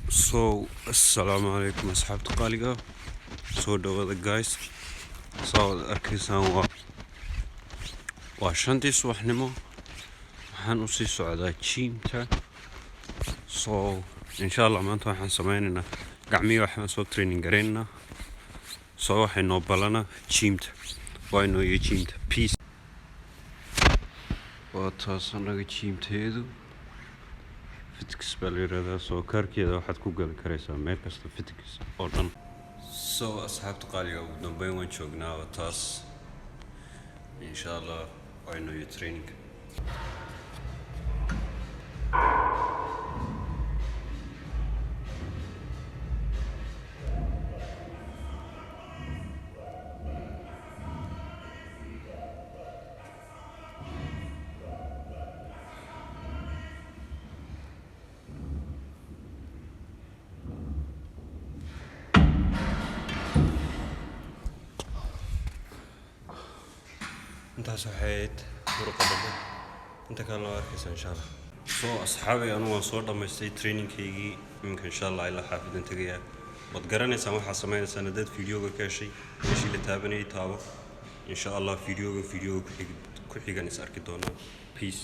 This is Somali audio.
السلام عليكم أصحاب قالقة. دغدا guys. أركيسان وشانتي subaxnimo waxaan usii socdaa jiimta. insha Allah maanta waxaan sameynaynaa gacmihi waxaan soo training gareynaa. waxay noo balana jiimta. waa inoo iyo jiimta. Peace. waa taas anaga jiimteedu fitness baa la yiraahdaa. kaarkeeda waxaad ku gali karaysaa meel kasta fitness oo dhan. asxaabta qaaliga ugu dambeyn waan joognaa. waa taas insha Allah waa inoo iyo training. intaas waxayd muruqa dambe inta kale loo arkaysa insha Allah. asxaabi anu waan soo dhamaystay trainingkaygii. iminka insha Allah ilaa xaafidan tagayaa. waad garanaysaan waxaa sameynaysaa dad videoga ka heshay meeshii la taabanayay taabo. insha Allah videoga ku xigan is arki doonaa. Peace.